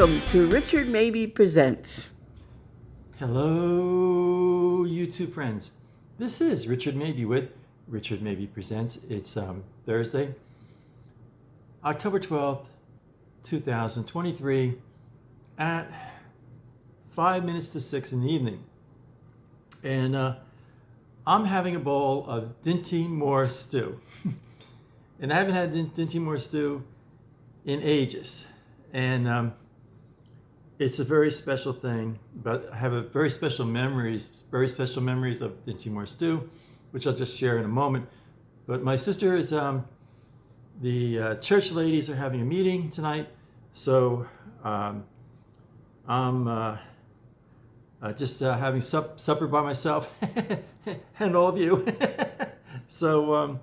Welcome to Richard Mabey Presents. Hello, YouTube friends. This is Richard Mabey with Richard Mabey Presents. It's Thursday, October 12th, 2023 at 5 minutes to 6 in the evening. And I'm having a bowl of Dinty Moore stew. And I haven't had Dinty Moore stew in ages. And it's a very special thing, but I have a very special memories of Dinty Moore stew, which I'll just share in a moment. But my sister is, the church ladies are having a meeting tonight, so I'm just having supper by myself and all of you. So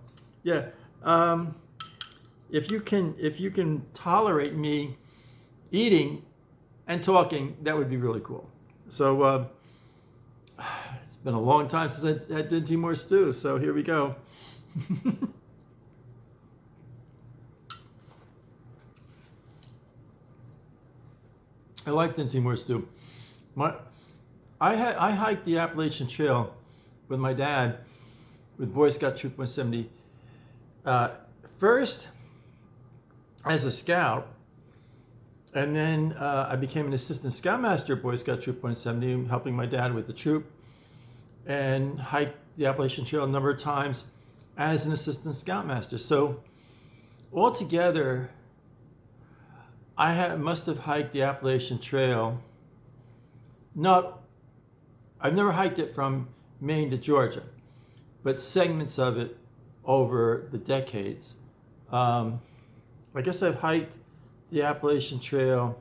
if you can tolerate me eating and talking, that would be really cool. So it's been a long time since I had Dinty Moore stew, so here we go. I like Dinty Moore stew. I hiked the Appalachian Trail with my dad with Boy Scout Troop 170. First as a scout, and then I became an assistant scoutmaster at Boy Scout Troop 170, helping my dad with the troop, and hiked the Appalachian Trail a number of times as an assistant scoutmaster. So altogether, must have hiked the Appalachian Trail. I've never hiked it from Maine to Georgia, but segments of it over the decades. I guess I've hiked the Appalachian Trail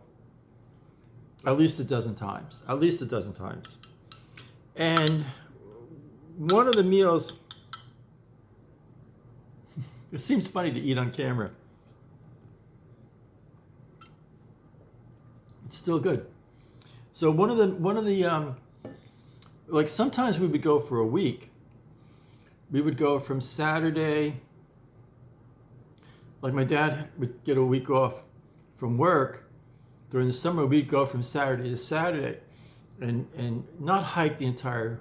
at least a dozen times. And one of the meals, it seems funny to eat on camera. It's still good. So one of the like sometimes we would go for a week. We would go from Saturday, like my dad would get a week off from work. During the summer, we'd go from Saturday to Saturday and not hike the entire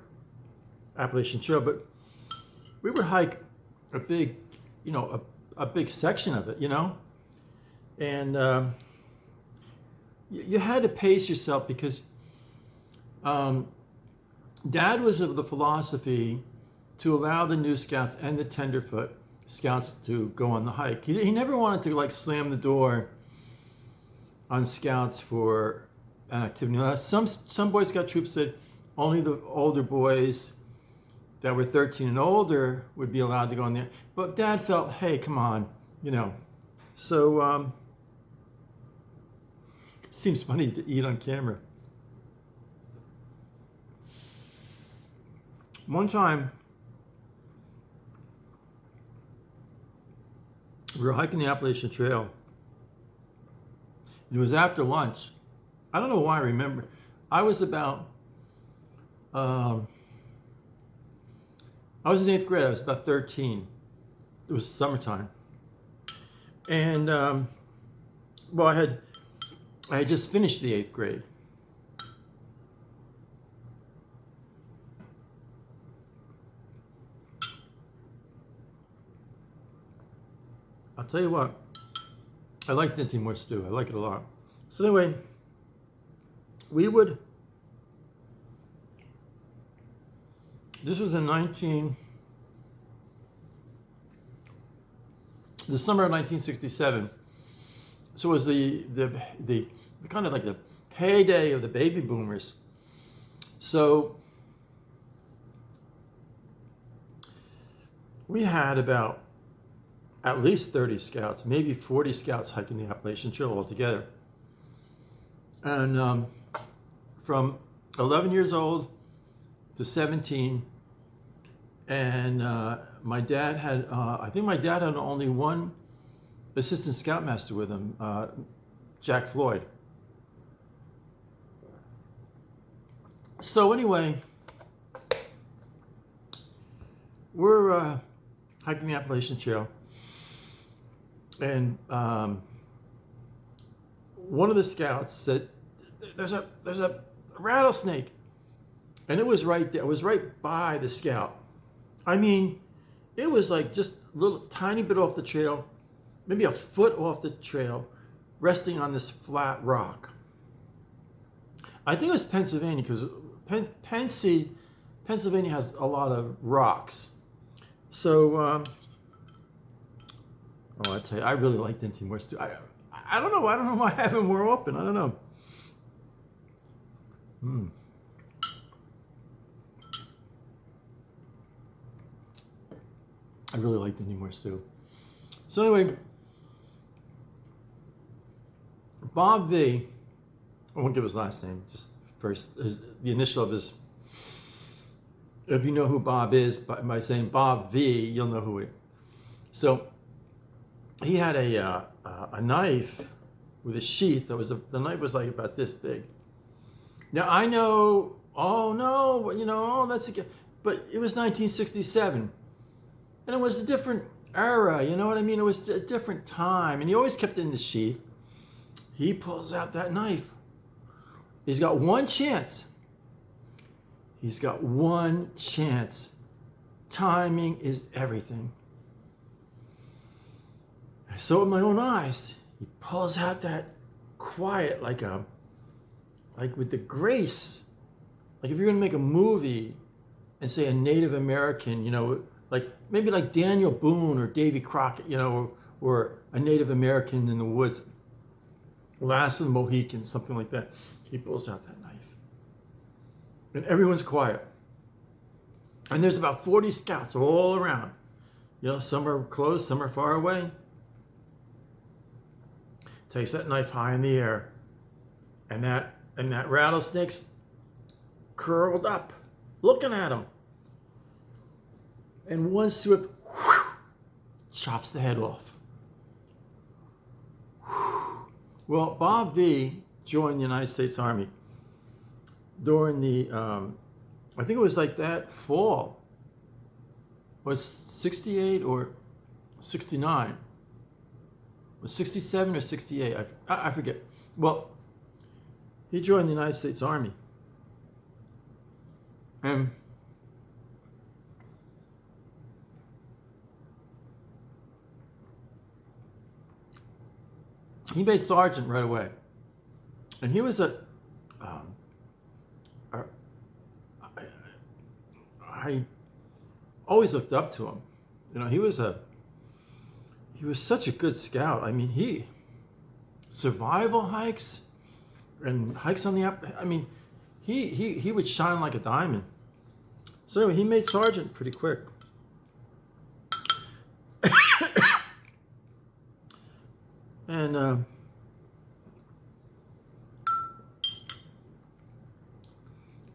Appalachian Trail, but we would hike a big, a big section of it, and you had to pace yourself because Dad was of the philosophy to allow the new scouts and the tenderfoot scouts to go on the hike. He never wanted to slam the door on scouts for an activity. Now, some Boy Scout troops said only the older boys that were 13 and older would be allowed to go in there. But Dad felt, hey, come on, So it seems funny to eat on camera. One time, we were hiking the Appalachian Trail. It was after lunch. I don't know why I remember. I was about, I was in 8th grade. I was about 13. It was summertime. And, well, I had just finished the 8th grade. I'll tell you what, I like Dinty Moore stew. I like it a lot. So anyway, this was in the summer of 1967. So it was the kind of like the heyday of the baby boomers. So we had about at least 30 scouts, maybe 40 scouts hiking the Appalachian Trail altogether. And from 11 years old to 17, and my dad had, I think my dad had only one assistant scoutmaster with him, Jack Floyd. So anyway, we're hiking the Appalachian Trail. And one of the scouts said, there's a rattlesnake. And it was right there. It was right by the scout. I mean, it was like just a little tiny bit off the trail, maybe a foot off the trail, resting on this flat rock. I think it was Pennsylvania, because Pennsylvania has a lot of rocks. So, I tell you, I really like Dinty Moore stew. I don't know why I have it more often. I don't know. I really like Dinty Moore stew. So anyway, Bob V, I won't give his last name, just first, the initial of his. If you know who Bob is, by saying Bob V, you'll know who he is. So he had a knife with a sheath. The knife was like about this big. Now I know, that's again, but it was 1967, and it was a different era. You know what I mean? It was a different time, and he always kept it in the sheath. He pulls out that knife. He's got one chance. He's got one chance. Timing is everything. I saw it with my own eyes. He pulls out that quiet, like with the grace. Like if you're gonna make a movie and say a Native American, like maybe like Daniel Boone or Davy Crockett, or a Native American in the woods, Last of the Mohicans, something like that. He pulls out that knife. And everyone's quiet. And there's about 40 scouts all around. Some are close, some are far away. Takes that knife high in the air. And that rattlesnake's curled up, looking at him. And one swoop, chops the head off. Well, Bob V joined the United States Army during the, I think it was like that fall. Was 68 or 69? Was 67 or 68? I forget. Well, he joined the United States Army. And he made sergeant right away. And he was I always looked up to him. He was such a good scout. I mean, survival hikes and hikes on the he would shine like a diamond. So anyway, he made sergeant pretty quick. And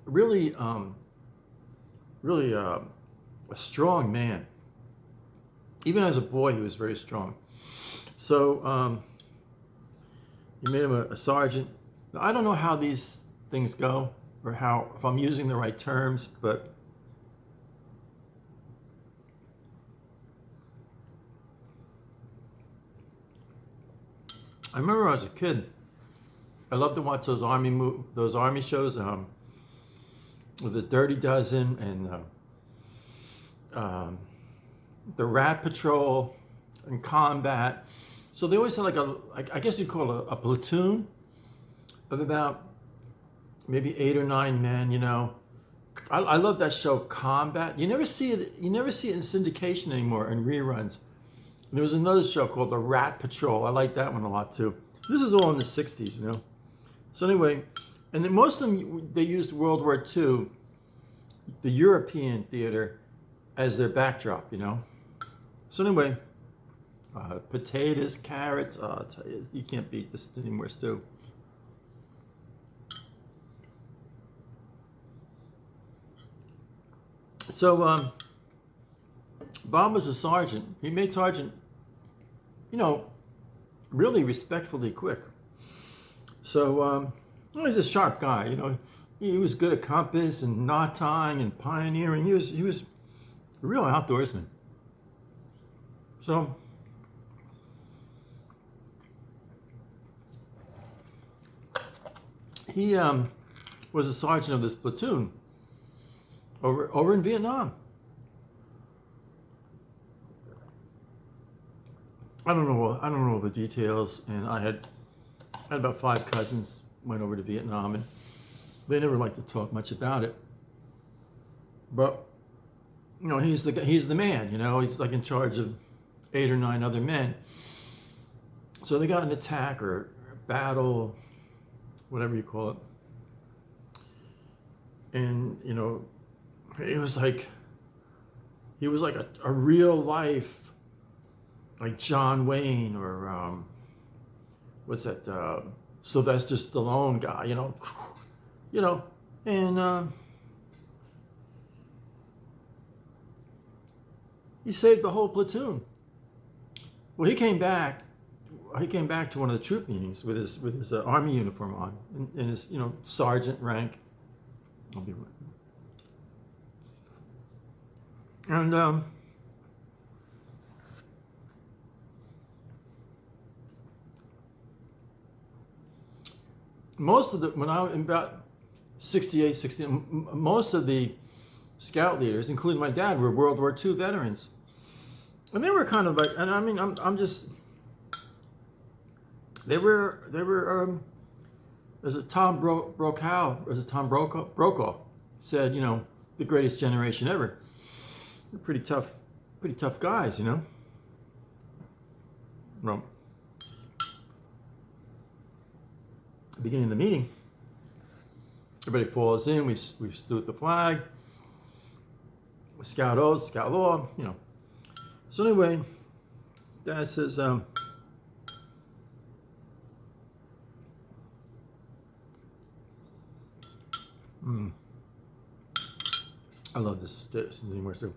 really a strong man. Even as a boy, he was very strong. So you made him a sergeant. Now, I don't know how these things go, or if I'm using the right terms, but I remember when I was a kid, I loved to watch those army shows, with the Dirty Dozen and the Rat Patrol and Combat. So they always had I guess you'd call it a platoon of about maybe 8 or 9 men. I love that show Combat. You never see it in syndication anymore in reruns. And there was another show called the Rat Patrol. I like that one a lot too. This is all in the 60s, So anyway, and then most of them, they used World War II, the European theater, as their backdrop, So anyway, potatoes, carrots, I'll tell you, you can't beat this anymore, stew. So Bob was a sergeant. He made sergeant, really respectfully quick. So he's a sharp guy. He was good at compass and knot tying and pioneering. He was a real outdoorsman. So he was a sergeant of this platoon over in Vietnam. I don't know all the details, and I had about 5 cousins went over to Vietnam, and they never liked to talk much about it. But you know, he's the man. You know, he's like in charge of 8 or 9 other men. So they got an attack or a battle, whatever you call it, and you know, he was like a real life, like John Wayne or what's that Sylvester Stallone guy, you know, and he saved the whole platoon. Well, he came back to one of the troop meetings with his army uniform on and his sergeant rank. I'll be right. And most of the when I was about 68, 60, most of the scout leaders, including my dad, were World War II veterans, and they were kind of like, and I mean, I'm just. They were as a Tom Brokaw said, you know, the greatest generation ever. They're pretty tough guys, you know. Well, at the beginning of the meeting, everybody falls in. We salute the flag. We scout oath, scout law, you know. So anyway, Dad says, I love this anymore too.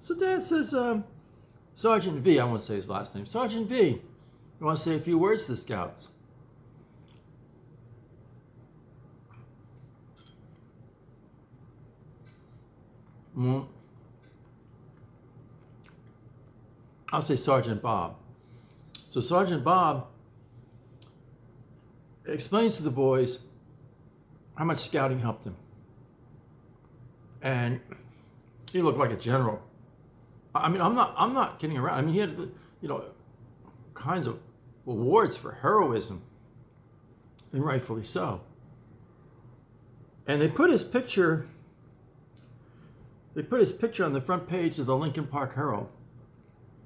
So Dad says, Sergeant V, I won't say his last name. Sergeant V, you want to say a few words to the scouts? I'll say Sergeant Bob. So Sergeant Bob explains to the boys how much scouting helped him. And he looked like a general. I mean, I'm not kidding around. I mean, he had, you know, kinds of awards for heroism, and rightfully so. And they put his picture on the front page of the Lincoln Park Herald.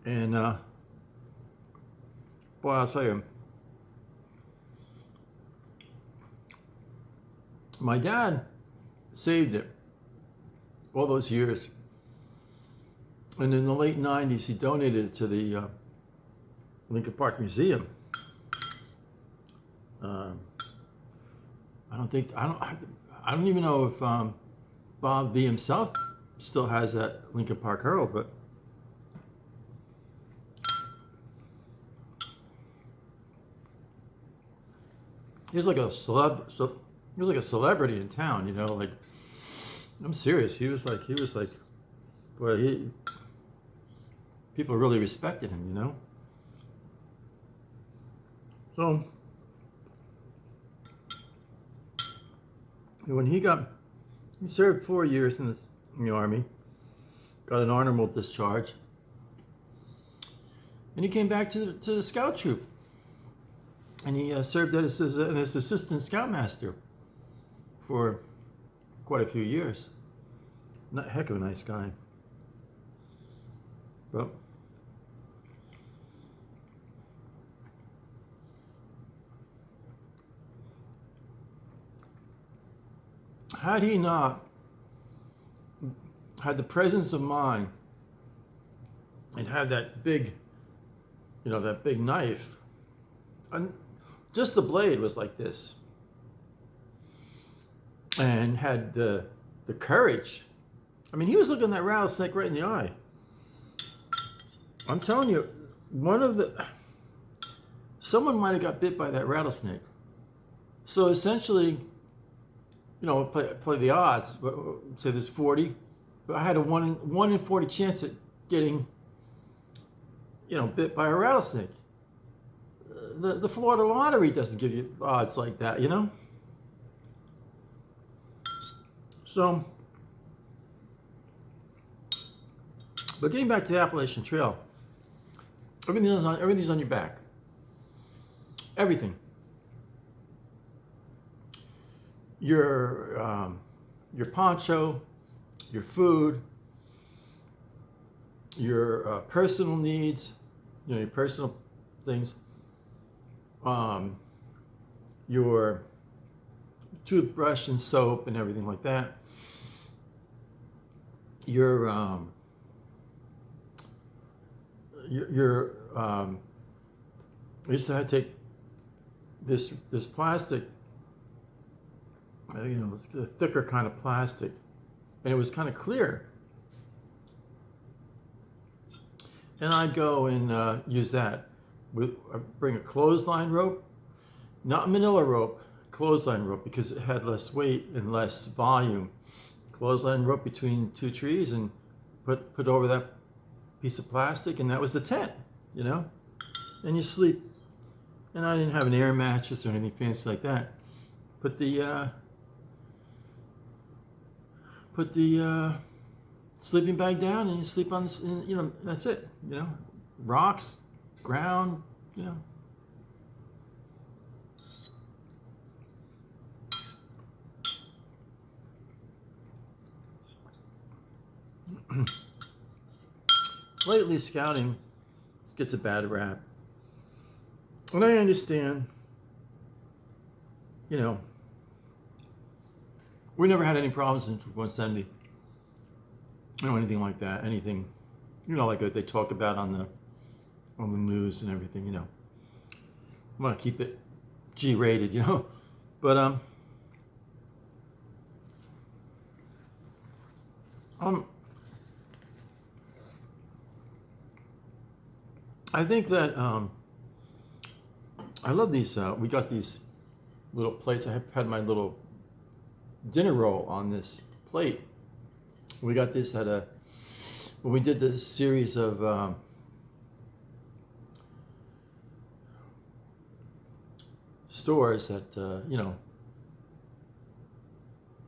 And boy, I'll tell you, my dad saved it all those years. And in the late 90s, he donated it to the Lincoln Park Museum. I don't even know if Bob V himself still has that Lincoln Park Herald, but he was like a celebrity in town, you know, like, I'm serious. He was like, boy, people really respected him, you know. So when he served 4 years in the Army, got an honorable discharge, and he came back to the scout troop, and he served as an assistant scoutmaster for quite a few years. Not heck of a nice guy. But had he not had the presence of mind and had that big knife, and just the blade was like this, and had the courage. I mean, he was looking that rattlesnake right in the eye. I'm telling you, someone might have got bit by that rattlesnake. So essentially, you know, play the odds. Say there's 40, but I had a 1 in 40 chance at getting, you know, bit by a rattlesnake. The Florida lottery doesn't give you odds like that, you know. So, but getting back to the Appalachian Trail, everything's on your back. Everything. Your poncho, your food, your personal needs, your personal things, your toothbrush and soap and everything like that. I used to have to take this plastic, the thicker kind of plastic, and it was kind of clear. And I'd go and use that. I'd bring a clothesline rope, not manila rope, clothesline rope, because it had less weight and less volume. Clothesline rope between two trees and put over that piece of plastic, and that was the tent, And you sleep. And I didn't have an air mattress or anything fancy like that. Put the sleeping bag down and you sleep on this, that's it, rocks, ground, Lately, scouting gets a bad rap. And I understand, we never had any problems in 170. Anything like that. Anything, like they talk about on the news and everything, I want to keep it G-rated, But I think that I love these. We got these little plates. I have had my little dinner roll on this plate. We got this when we did this series of stores that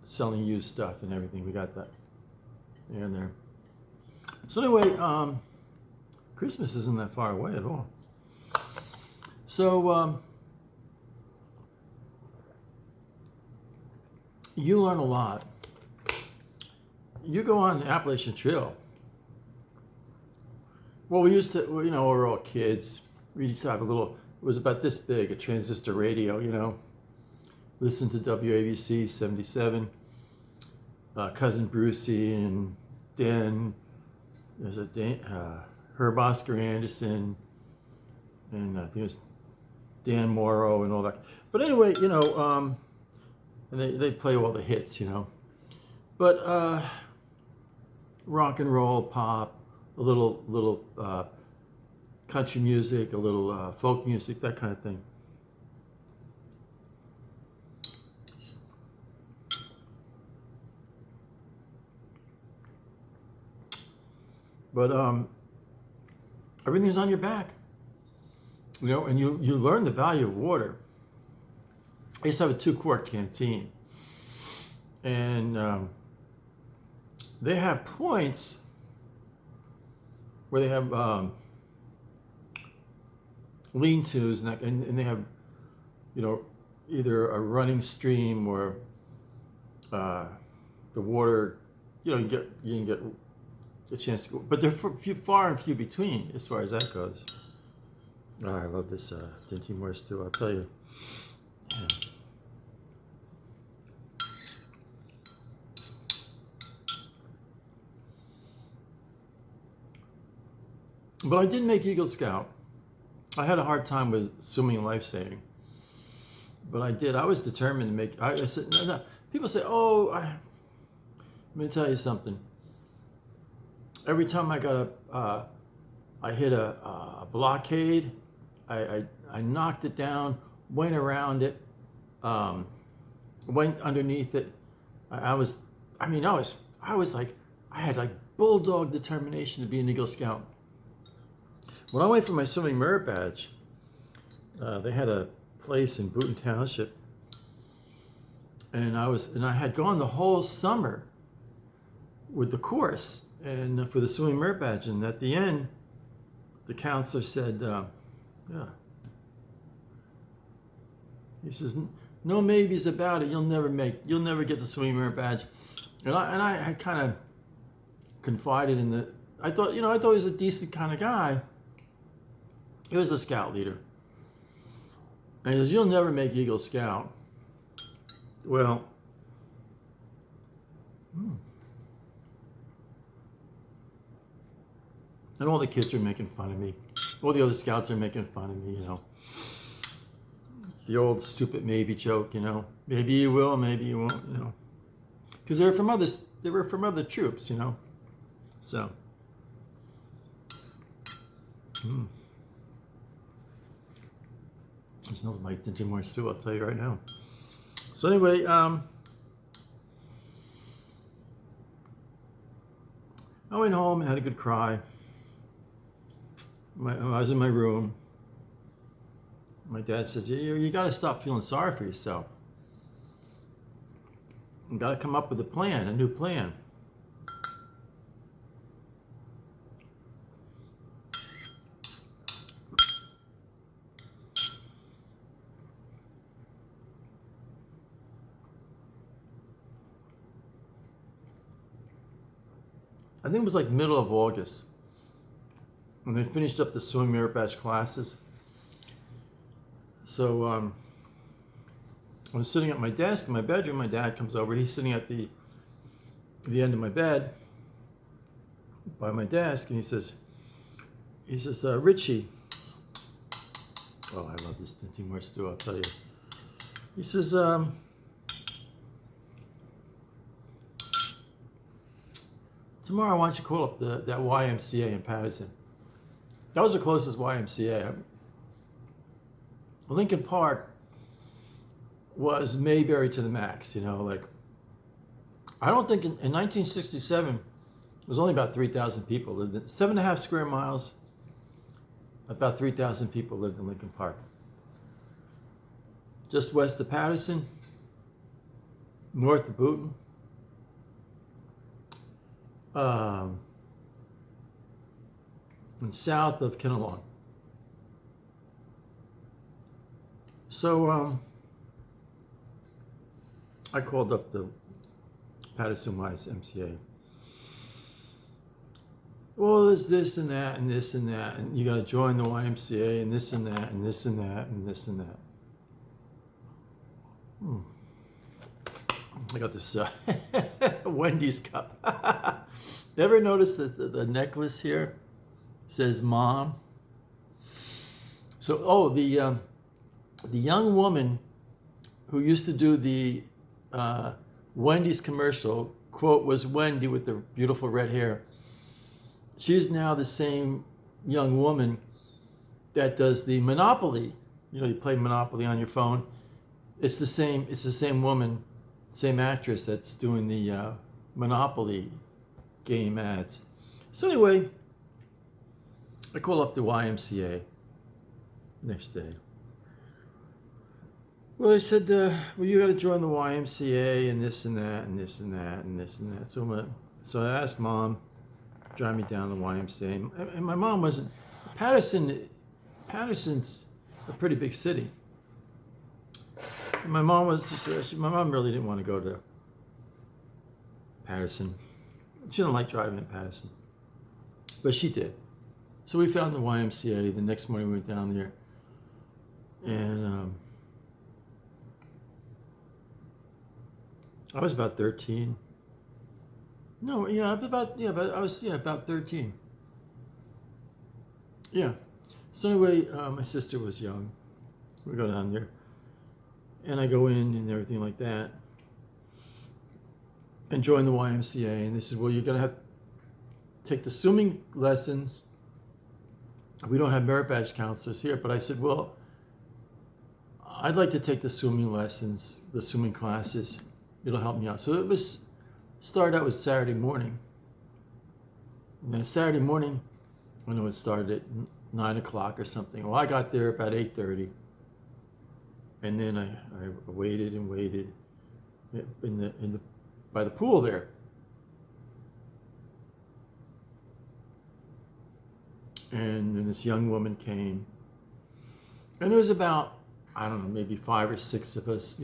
selling used stuff and everything. We got that there and there. So anyway, Christmas isn't that far away at all. So you learn a lot. You go on the Appalachian Trail. Well, we used to, we were all kids. We used to have it was about this big, a transistor radio, Listen to WABC 77. Cousin Brucey and Dan, there's a Herb Oscar Anderson, and I think it was Dan Morrow and all that. But anyway, and they play all the hits, But rock and roll, pop, a little country music, a little folk music, that kind of thing. But everything's on your back, and you learn the value of water. I used to have a 2-quart canteen, and they have points where they have lean-tos, and they have, either a running stream or the water, you can get a chance to go, but they're far and few between as far as that goes. Oh, I love this Dinty Moore stew, I'll tell you. Yeah. But I did make Eagle Scout. I had a hard time with swimming and life saving, but I did. I was determined to make. I said, no. People say, "Oh, let me tell you something." Every time I hit a blockade, I knocked it down, went around it, went underneath it. I had like bulldog determination to be an Eagle Scout. When I went for my swimming merit badge, they had a place in Boonton Township, and I had gone the whole summer with the course and for the swimming merit badge. And at the end, the counselor said, "Yeah," he says, "No maybes about it. You'll never get the swimming merit badge." And I had kind of confided in the. I thought he was a decent kind of guy. He was a scout leader. And he says, "You'll never make Eagle Scout." Well, and all the kids are making fun of me. All the other scouts are making fun of me, The old stupid maybe joke, Maybe you will, maybe you won't, Because they were from other troops, So. There's nothing like the Jim Morris stew, I'll tell you right now. So anyway, I went home and had a good cry. I was in my room. My dad says, you got to stop feeling sorry for yourself. You got to come up with a new plan. I think it was like middle of August when they finished up the swimming merit badge classes. So I was sitting at my desk in my bedroom. My dad comes over. He's sitting at the end of my bed by my desk, and he says, "Richie." Oh, I love this Dinty Moore stew, I'll tell you. He says, "Tomorrow, why don't you call up that YMCA in Patterson?" That was the closest YMCA. Lincoln Park was Mayberry to the max, I don't think in 1967, it was only about 3,000 people lived in 7.5 square miles. About 3,000 people lived in Lincoln Park. Just west of Patterson, north of Boonton. And south of Kinnelon. So I called up the Patterson YMCA. Well, there's this and that and this and that, and you got to join the YMCA and this and that and this and that and this and that. I got this Wendy's cup. Ever notice that the necklace here says "Mom"? So, the young woman who used to do the Wendy's commercial, quote, was Wendy with the beautiful red hair. She's now the same young woman that does the Monopoly. You play Monopoly on your phone. It's the same woman, same actress that's doing the Monopoly game ads. So anyway, I call up the YMCA next day. Well, they said, you got to join the YMCA and this and that and this and that and this and that. So I asked Mom, drive me down to the YMCA. And my mom wasn't. Patterson's a pretty big city. And my mom my mom really didn't want to go to Patterson. She didn't like driving in Patterson. But she did. So we found the YMCA. The next morning we went down there. And I was about 13. No, yeah, I was about 13. Yeah. So anyway, my sister was young. We go down there, and I go in and everything like that, and join the YMCA. And they said, "Well, you're gonna have to take the swimming lessons. We don't have merit badge counselors here." But I said, "Well, I'd like to take the swimming lessons, the swimming classes. It'll help me out." So it started out with Saturday morning. And then Saturday morning, I know it started at 9 o'clock or something. Well, I got there about 8:30. And then I waited and waited. in the by the pool there. And then this young woman came, and there was about, I don't know, maybe 5 or 6 of us,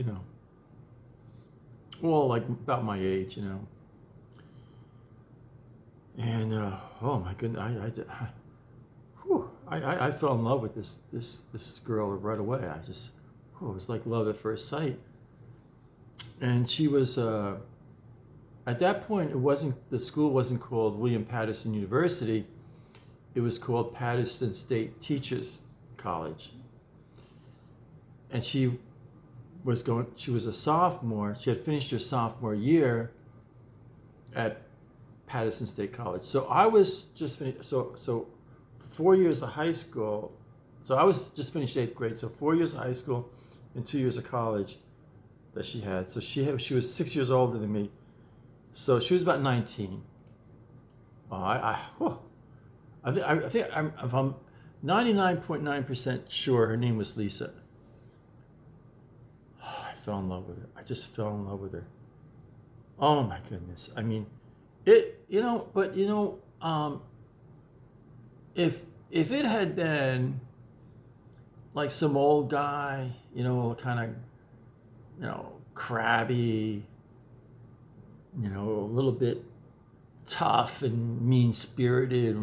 all like about my age, And oh my goodness, I fell in love with this girl right away. It was like love at first sight. And she was at that point, the school wasn't called William Patterson University. It was called Patterson State Teachers College. And she was a sophomore. She had finished her sophomore year at Patterson State College. So I was just finished. So 4 years of high school. So I was just finished 8th grade. So 4 years of high school and 2 years of college that she had. So she was 6 years older than me. So she was about 19. I think if I'm 99.9% sure her name was Lisa. I fell in love with her. I just fell in love with her. Oh my goodness. I mean, if it had been like some old guy, kind of, crabby, a little bit tough and mean-spirited,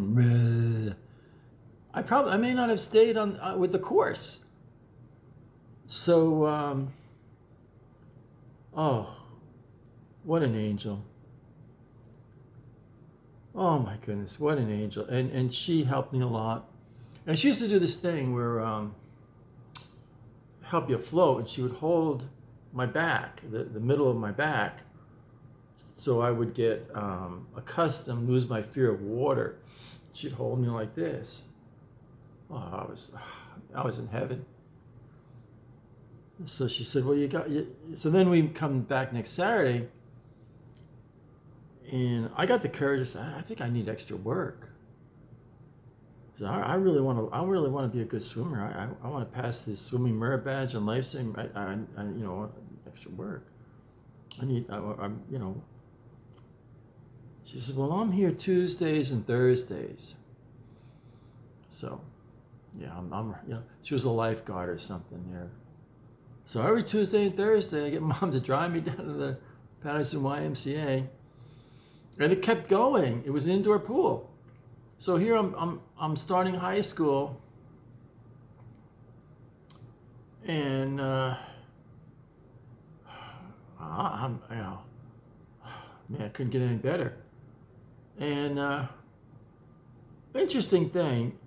I may not have stayed on with the course. So, oh, what an angel. Oh my goodness, what an angel. And she helped me a lot. And she used to do this thing where help you float, and she would hold my back, the middle of my back, so I would get accustomed, lose my fear of water. She'd hold me like this. Oh, I was in heaven. So she said, well, so then we come back next Saturday, and I got the courage to say, I think I need extra work. So I really want to be a good swimmer. I want to pass this swimming merit badge and life saving. I extra work. She said, well, I'm here Tuesdays and Thursdays. So, yeah, she was a lifeguard or something there. So every Tuesday and Thursday, I get Mom to drive me down to the Patterson YMCA, and it kept going. It was an indoor pool. So here I'm starting high school, and man, I couldn't get any better. And interesting thing,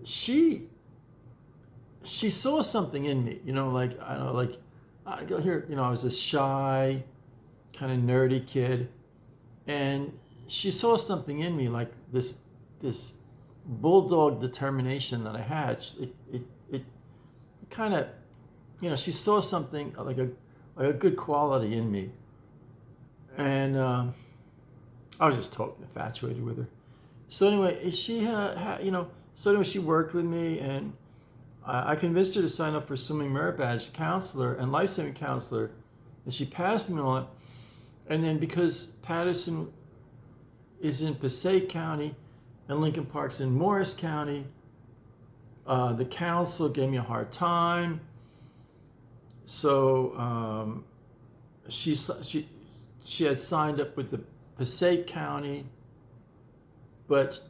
she saw something in me, I was this shy, kind of nerdy kid, and she saw something in me, like this bulldog determination that I had. It kind of, she saw something like a good quality in me, and I was just totally infatuated with her. So anyway, she she worked with me, and I convinced her to sign up for swimming merit badge counselor and life-saving counselor, and she passed me on it. And then because Patterson is in Passaic County and Lincoln Park's in Morris County, the council gave me a hard time. So she had signed up with the Passaic County, but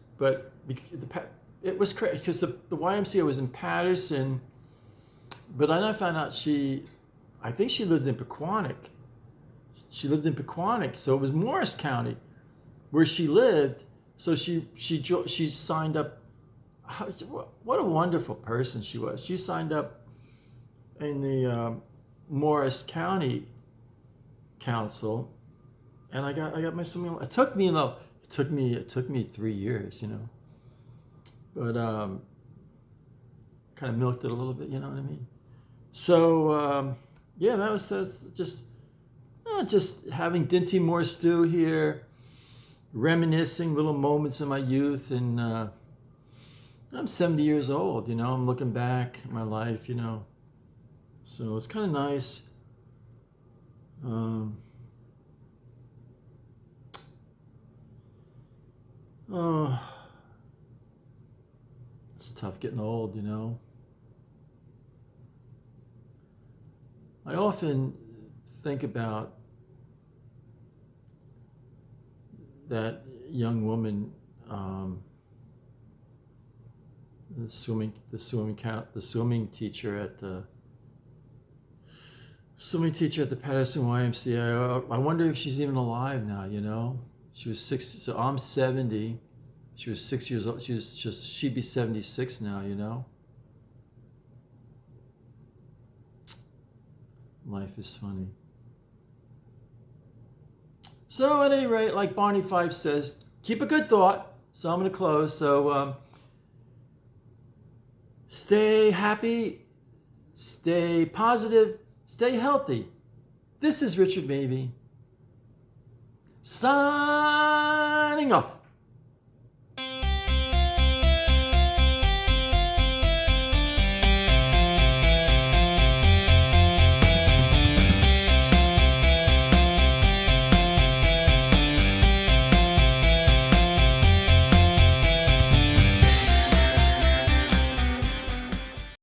it was crazy because the YMCA was in Patterson, but then I found out I think she lived in Pequannock. She lived in Pequannock, so it was Morris County where she lived. So she signed up. What a wonderful person she was. She signed up in the Morris County Council, and I got my swimming. It took me 3 years, but kind of milked it a little bit, you know what I mean? So that's just having Dinty Moore stew here, reminiscing little moments in my youth, and I'm 70 years old, I'm looking back at my life, so it's kind of nice. Um, oh, it's tough getting old, you know. I often think about that young woman, the swimming teacher at the Patterson YMCA. I wonder if she's even alive now. You know, she was 60. So I'm 70. She was 6 years old. She'd be 76 now. You know, life is funny. So at any rate, like Barney Fife says, keep a good thought. So I'm going to close. So stay happy, stay positive, stay healthy. This is Richard Mabey, signing off.